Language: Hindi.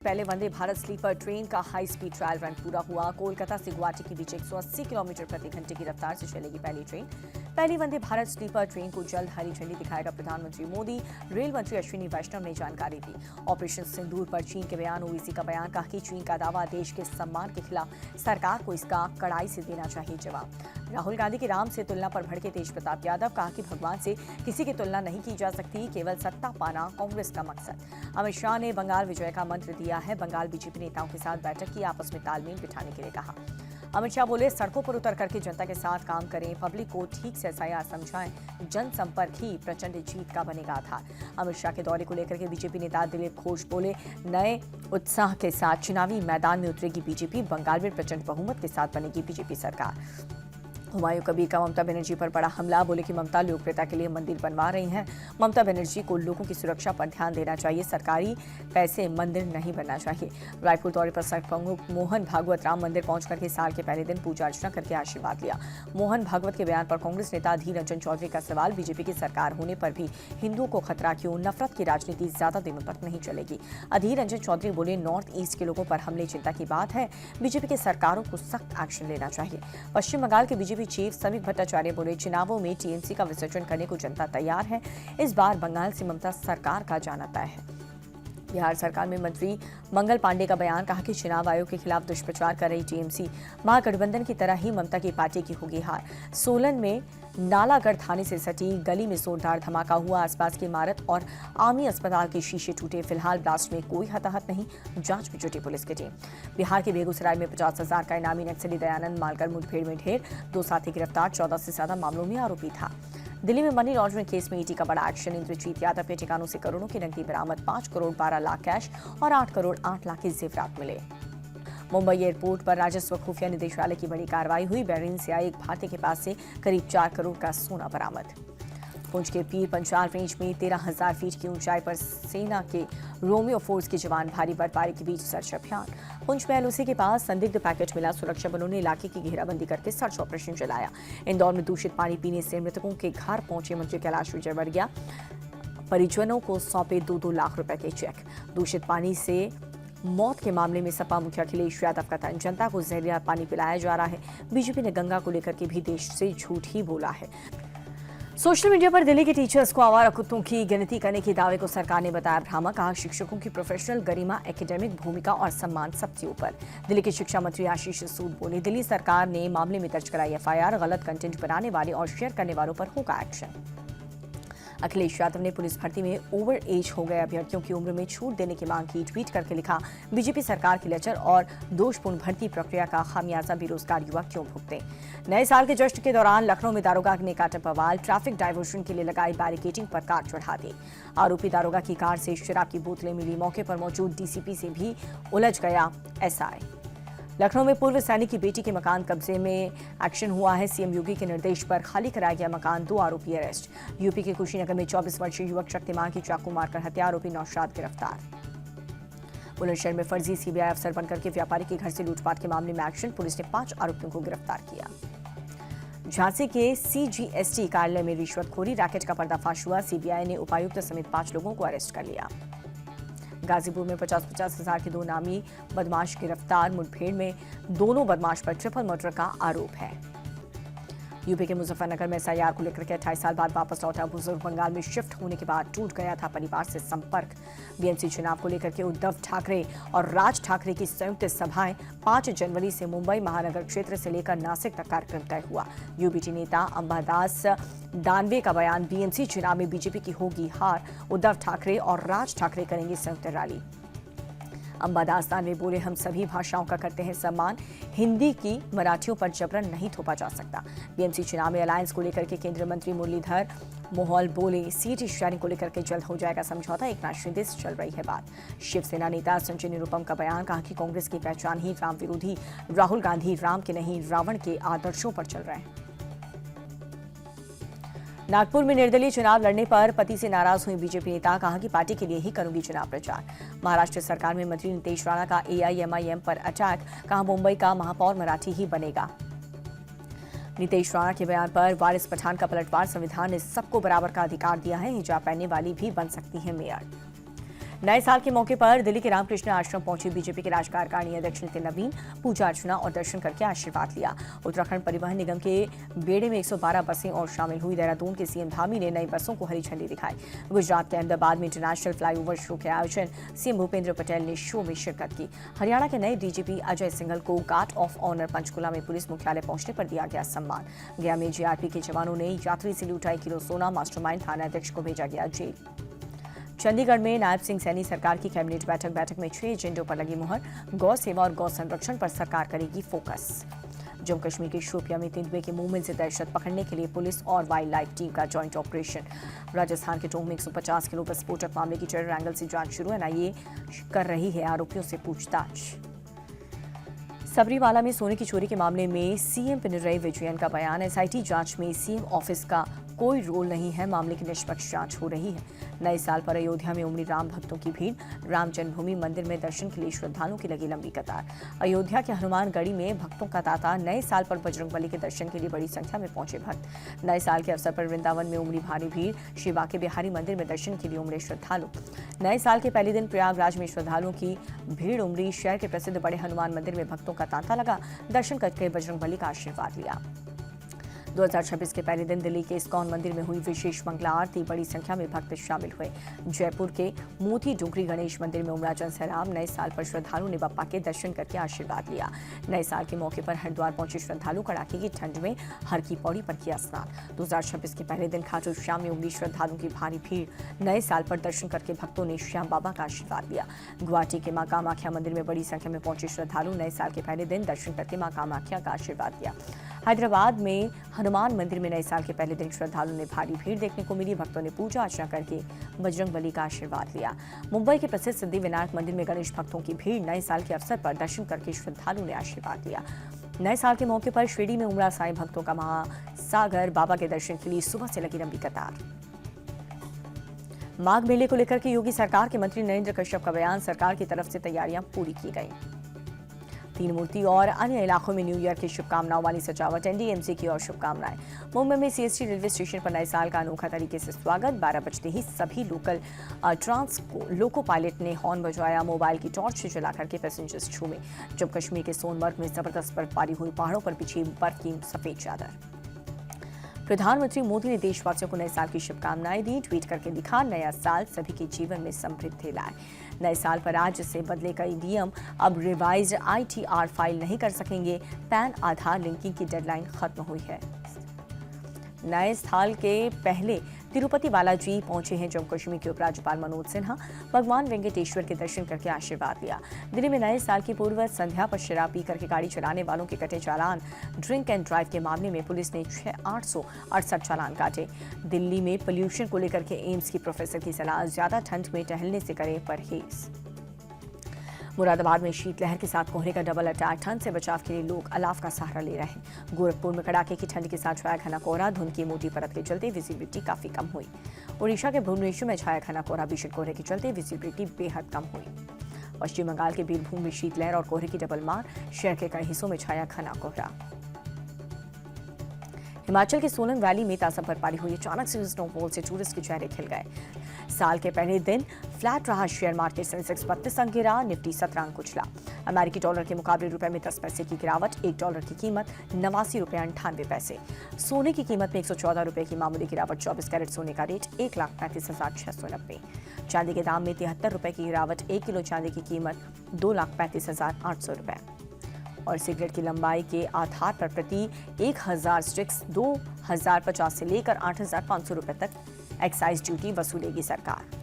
पहले वंदे भारत स्लीपर ट्रेन का हाई स्पीड ट्रायल रन पूरा हुआ। कोलकाता से गुवाहाटी के बीच 180 किलोमीटर प्रति घंटे की रफ्तार से चलेगी पहली ट्रेन। पहली वंदे भारत स्लीपर ट्रेन को जल्द हरी झंडी दिखाएगा प्रधानमंत्री मोदी। रेल मंत्री अश्विनी वैष्णव ने जानकारी दी। ऑपरेशन सिंदूर पर चीन के बयान, ओवैसी का बयान, कहा कि चीन का दावा देश के सम्मान के खिलाफ, सरकार को इसका कड़ाई से देना चाहिए जवाब। राहुल गांधी की राम से तुलना पर भड़के तेज प्रताप यादव, कहा कि भगवान से किसी की तुलना नहीं की जा सकती, केवल सत्ता पाना कांग्रेस का मकसद। अमित शाह ने बंगाल विजय का मंत्र दिया है। बंगाल बीजेपी नेताओं के साथ बैठक की, आपस में तालमेल बिठाने के लिए कहा। अमित शाह बोले, सड़कों पर उतर करके जनता के साथ काम करें, पब्लिक को ठीक से एसआईआर समझाएं, जनसंपर्क ही प्रचंड जीत का बनेगा आधार। अमित शाह के दौरे को लेकर के बीजेपी नेता दिलीप घोष बोले, नए उत्साह के साथ चुनावी मैदान में उतरेगी बीजेपी, बंगाल में प्रचंड बहुमत के साथ बनेगी बीजेपी सरकार। हुमायूं कबीर का ममता बनर्जी पर बड़ा हमला, बोले कि ममता लोकप्रियता के लिए मंदिर बनवा रही हैं। ममता बनर्जी को लोगों की सुरक्षा पर ध्यान देना चाहिए, सरकारी पैसे मंदिर नहीं बनना चाहिए। रायपुर दौरे पर संघ प्रमुख मोहन भागवत राम मंदिर पहुंच करके साल के पहले दिन पूजा अर्चना करके आशीर्वाद लिया। मोहन भागवत के बयान पर कांग्रेस नेता अधीर रंजन चौधरी का सवाल, बीजेपी की सरकार होने पर भी हिंदुओं को खतरा क्यों? नफरत की राजनीति ज्यादा दिनों तक नहीं चलेगी। अधीर रंजन चौधरी बोले, नॉर्थ ईस्ट के लोगों पर हमले चिंता की बात है, बीजेपी की सरकारों को सख्त एक्शन लेना चाहिए। पश्चिम बंगाल के बीजेपी चीफ समीक भट्टाचार्य बोले, चुनावों में टीएमसी का विसर्जन करने को जनता तैयार है, इस बार बंगाल से ममता सरकार का जाना तय है। बिहार सरकार में मंत्री मंगल पांडे का बयान, कहा कि चुनाव आयोग के खिलाफ दुष्प्रचार कर रही टीएमसी महागठबंधन की तरह ही ममता की पार्टी की होगी हार। सोलन में नालागढ़ थाने से सटी गली में जोरदार धमाका हुआ, आसपास की इमारत और आर्मी अस्पताल के शीशे टूटे। फिलहाल ब्लास्ट में कोई हताहत नहीं, जांच में जुटी पुलिस की टीम। बिहार के बेगूसराय में 50,000 का इनामी नक्सली दयानंद मालकर मुठभेड़ में ढेर, 2 साथी गिरफ्तार, 14 से ज्यादा मामलों में आरोपी था। दिल्ली में मनी लॉन्ड्रिंग केस में ईडी का बड़ा एक्शन, इंद्रजीत यादव के ठिकानों से करोड़ों की नकदी बरामद, 5 करोड़ 12 लाख कैश और 8 करोड़ 8 लाख के जेवरात मिले। मुंबई एयरपोर्ट पर राजस्व खुफिया निदेशालय की बड़ी कार्रवाई हुई, बहरीन से आए एक भारतीय के पास से करीब 4 करोड़ का सोना बरामद। पुंछ के पीर पंचाल रेंज में 13,000 फीट की ऊंचाई पर सेना के रोमियो फोर्स के जवान भारी बर्फबारी के बीच सर्च अभियान। पुंछ में एलओसी के पास संदिग्ध पैकेट मिला, सुरक्षा बलों ने इलाके की घेराबंदी करके सर्च ऑपरेशन चलाया। इंदौर में दूषित पानी पीने से मृतकों के घर पहुंचे मंत्री कैलाश विजयवर्गीय, परिजनों को सौंपे 2-2 लाख रुपए के चेक। दूषित पानी से मौत के मामले में सपा मुखिया अखिलेश यादव का तंज, जनता को जहरीला पानी पिलाया जा रहा है। बीजेपी ने गंगा को लेकर के भी देश से झूठ ही बोला है। सोशल मीडिया पर दिल्ली के टीचर्स को आवारा कुत्तों की गिनती करने के दावे को सरकार ने बताया भ्रामक, कहा शिक्षकों की प्रोफेशनल गरिमा, एकेडमिक भूमिका और सम्मान सबसे ऊपर। दिल्ली के शिक्षा मंत्री आशीष सूद बोले, दिल्ली सरकार ने मामले में दर्ज कराई एफआईआर, गलत कंटेंट बनाने वाले और शेयर करने वालों पर होगा एक्शन। अखिलेश यादव ने पुलिस भर्ती में ओवर एज हो गए अभ्यर्थियों की उम्र में छूट देने की मांग की, ट्वीट करके लिखा, बीजेपी सरकार की लचर और दोषपूर्ण भर्ती प्रक्रिया का खामियाजा बेरोजगार युवा क्यों भुगते। नए साल के जश्न के दौरान लखनऊ में दारोगा ने काटा बवाल, ट्रैफिक डायवर्जन के लिए लगाई बैरिकेडिंग पर कार चढ़ा दी। आरोपी दारोगा की कार से शराब की बोतलें मिली, मौके पर मौजूद डीसीपी से भी उलझ गया एसआई। लखनऊ में पूर्व सैनिक की बेटी के मकान कब्जे में एक्शन हुआ है, सीएम योगी के निर्देश पर खाली कराया गया मकान, 2 आरोपी अरेस्ट। यूपी के कुशीनगर में 24 वर्षीय युवक शक्तिमान की चाकू मारकर हत्या, आरोपी नौशाद गिरफ्तार। बुलंदशहर में फर्जी सीबीआई अफसर बनकर के व्यापारी के घर से लूटपाट के मामले में एक्शन, पुलिस ने 5 आरोपियों को गिरफ्तार किया। झांसी के सीजीएसटी कार्यालय में रिश्वतखोरी रैकेट का पर्दाफाश हुआ, सीबीआई ने उपायुक्त समेत 5 लोगों को अरेस्ट कर लिया। गाजीपुर में 50-50 हजार के 2 नामी बदमाश गिरफ्तार, मुठभेड़ में दोनों बदमाश पर ट्रिपल मर्डर का आरोप है। यूपी के मुजफ्फरनगर में एसआईआर को लेकर के 28 साल बाद वापस लौटा बुजुर्ग, बंगाल में शिफ्ट होने के बाद टूट गया था परिवार से संपर्क। बीएमसी चुनाव को लेकर के उद्धव ठाकरे और राज ठाकरे की संयुक्त सभाएं, 5 जनवरी से मुंबई महानगर क्षेत्र से लेकर नासिक तक कार्यक्रम तय हुआ। यूबीटी नेता अंबादास दानवे का बयान, बीएमसी चुनाव में बीजेपी की होगी हार, उद्धव ठाकरे और राज ठाकरे करेंगे संयुक्त रैली। अंबादास दानवे बोले, हम सभी भाषाओं का करते हैं सम्मान, हिंदी की मराठियों पर जबरन नहीं थोपा जा सकता। बीएमसी चुनाव में अलायंस को लेकर के केंद्रीय मंत्री मुरलीधर मोहोल बोले, सीट शेयरिंग को लेकर के जल्द हो जाएगा समझौता, एकनाथ शिंदे से चल रही है बात। शिवसेना नेता संजय निरुपम का बयान, कहा कि कांग्रेस की पहचान ही राम विरोधी, राहुल गांधी राम के नहीं रावण के आदर्शों पर चल रहे हैं। नागपुर में निर्दलीय चुनाव लड़ने पर पति से नाराज हुई बीजेपी नेता, कहा कि पार्टी के लिए ही करूंगी चुनाव प्रचार। महाराष्ट्र सरकार में मंत्री नीतीश राणा का एआईएमआईएम पर अटैक, कहा मुंबई का महापौर मराठी ही बनेगा। नीतीश राणा के बयान पर वारिस पठान का पलटवार, संविधान ने सबको बराबर का अधिकार दिया है, हिजाब पहनने वाली भी बन सकती है मेयर। नए साल के मौके पर दिल्ली के रामकृष्ण आश्रम पहुंचे बीजेपी के राज्य कार्यकारिणी अध्यक्ष नितिन नवीन, पूजा अर्चना और दर्शन करके आशीर्वाद लिया। उत्तराखंड परिवहन निगम के बेड़े में 112 बसें और शामिल हुई। देहरादून के सीएम धामी ने नई बसों को हरी झंडी दिखाई। गुजरात के अहमदाबाद में इंटरनेशनल फ्लाईओवर शो के आयोजन सीएम भूपेंद्र पटेल ने शो में शिरकत की। हरियाणा के नए डीजीपी अजय सिंघल को गार्ड ऑफ ऑनर पंचकुला में पुलिस मुख्यालय पहुंचने पर दिया गया सम्मान। गया में जीआरपी के जवानों ने यात्री से लूटा 1 किलो सोना, मास्टरमाइंड थानाध्यक्ष को भेजा गया जेल। चंडीगढ़ में नायब सिंह सैनी सरकार की कैबिनेट बैठक में 6 एजेंडों पर लगी मुहर। गौ सेवा और गौ संरक्षण पर सरकार करेगी फोकस। जम्मू कश्मीर के शोपियां में तेंदुए के मूवमेंट से दहशत पकड़ने के लिए पुलिस और वाइल्ड लाइफ टीम का जॉइंट ऑपरेशन। राजस्थान के टोंक में 150 किलो विस्फोटक मामले की टेरर एंगल से जांच शुरू। एनआईए कर रही है आरोपियों से पूछताछ। सबरीमाला में सोने की चोरी के मामले में सीएम पिनरई विजयन का बयान। एसआईटी जांच में सीएम ऑफिस का कोई रोल नहीं है, मामले की निष्पक्ष जांच हो रही है। नए साल पर अयोध्या में उमड़ी राम भक्तों की भीड़। राम जन्मभूमि मंदिर में दर्शन के लिए श्रद्धालुओं की लगी लंबी कतार। अयोध्या के हनुमानगढ़ी में भक्तों का तांता। नए साल पर बजरंगबली के दर्शन के लिए बड़ी संख्या में पहुंचे भक्त। नए साल के अवसर पर वृंदावन में उमड़ी भारी भीड़। श्री बांके बिहारी मंदिर में दर्शन के लिए उमड़े श्रद्धालु। नए साल के पहले दिन प्रयागराज में श्रद्धालुओं की भीड़ उमड़ी। शहर के प्रसिद्ध बड़े हनुमान मंदिर में भक्तों का तांता लगा। दर्शन करके बजरंगबली का आशीर्वाद लिया। 2026 के पहले दिन दिल्ली के इस्कॉन मंदिर में हुई विशेष मंगला आरती। बड़ी संख्या में भक्त शामिल हुए। जयपुर के मोती डुंगरी गणेश मंदिर में उमड़ा जन सैलाब। नए साल पर श्रद्धालु ने बप्पा के दर्शन करके आशीर्वाद लिया। नए साल के मौके पर हरिद्वार पहुंचे श्रद्धालु कड़ाके की ठंड में हर की पौड़ी पर किया स्नान। 2026 के पहले दिन खाटू श्याम में उमड़ी श्रद्धालुओं की भारी भीड़। नए साल पर दर्शन करके भक्तों ने श्याम बाबा का आशीर्वाद लिया। गुवाहाटी के मां कामाख्या मंदिर में बड़ी संख्या में पहुंचे श्रद्धालु। नए साल के पहले दिन दर्शन करके मां कामाख्या का आशीर्वाद लिया। हैदराबाद में हनुमान मंदिर में नए साल के पहले दिन श्रद्धालुओं ने भारी भीड़ देखने को मिली। भक्तों ने पूजा अर्चना करके बजरंगबली का आशीर्वाद लिया। मुंबई के प्रसिद्ध सिद्धिविनायक मंदिर में गणेश भक्तों की भीड़। नए साल के अवसर पर दर्शन करके श्रद्धालुओं ने आशीर्वाद लिया। नए साल के मौके पर शिरडी में उमड़ा साईं भक्तों का महासागर। बाबा के दर्शन के लिए सुबह से लगी लंबी कतार। माघ मेले को लेकर के योगी सरकार के मंत्री नरेंद्र कश्यप का बयान। सरकार की तरफ से तैयारियां पूरी की गई। तीन मूर्ति और अन्य इलाकों में न्यू ईयर की शुभकामनाओं वाली सजावट। एनडीएमसी की और शुभकामनाएं। मुंबई में सीएसटी रेलवे स्टेशन पर नए साल का अनोखा तरीके से स्वागत। 12 बजते ही सभी लोको पायलट ने हॉर्न बजाया। मोबाइल की टॉर्च जला करके पैसेंजर्स झूमे। जम्मू कश्मीर के सोनमर्ग में जबरदस्त बर्फबारी हुई। पहाड़ों पर बिछी बर्फ की सफेद चादर। प्रधानमंत्री मोदी ने देशवासियों को नए साल की शुभकामनाएं दी। ट्वीट करके लिखा, नया साल सभी के जीवन में समृद्धि लाए। नए साल पर आज से बदले कई नियम। अब रिवाइज्ड आईटीआर फाइल नहीं कर सकेंगे। पैन आधार लिंकिंग की डेडलाइन खत्म हुई है। नए साल के पहले तिरुपति बालाजी पहुंचे हैं जम्मू कश्मीर के उपराज्यपाल मनोज सिन्हा। भगवान वेंकटेश्वर के दर्शन करके आशीर्वाद लिया। दिल्ली में नए साल की पूर्व संध्या पर शराब पीकर के गाड़ी चलाने वालों के कटे चालान। ड्रिंक एंड ड्राइव के मामले में पुलिस ने 868 चालान काटे। दिल्ली में पोल्यूशन को लेकर के एम्स की प्रोफेसर की सलाह, ज्यादा ठंड में टहलने से करें परहेज। मुरादाबाद में शीतलहर के साथ कोहरे का डबल अटैक। ठंड से बचाव के लिए लोग अलाव का सहारा ले रहे हैं। गोरखपुर में कड़ाके की ठंड के साथ छाया घना कोहरा। धुंध की मोटी परत के चलते विजिबिलिटी काफी कम हुई। ओडिशा के भुवनेश्वर में छाया घना कोहरा। भीषण कोहरे के चलते विजिबिलिटी बेहद कम हुई। पश्चिम बंगाल के बीरभूम में शीतलहर और कोहरे की डबल मार। शहर के कई हिस्सों में छाया घना कोहरा। हिमाचल के सोलन वैली में ताजा बर्फबारी हुई। अचानक से स्नोफॉल से टूरिस्ट के चेहरे खिल गए। साल के पहले दिन फ्लैट रहा शेयर मार्केट। सेंसेक्स 32 अंक गिरा। निफ्टी 17 अंक कुचला। अमेरिकी डॉलर के मुकाबले रुपए में 10 पैसे की गिरावट। $1 की कीमत 89 रुपये 98 पैसे। सोने की कीमत में 114 रुपये की मामूली गिरावट। 24 कैरेट सोने का रेट 1,35,690। चांदी के दाम में 73 रुपये की गिरावट। 1 किलो चांदी की कीमत 2,35,800 रुपये। और सिगरेट की लंबाई के आधार पर प्रति 1000 स्टिक्स 2050 से लेकर 8500 रुपये तक एक्साइज ड्यूटी वसूलेगी सरकार।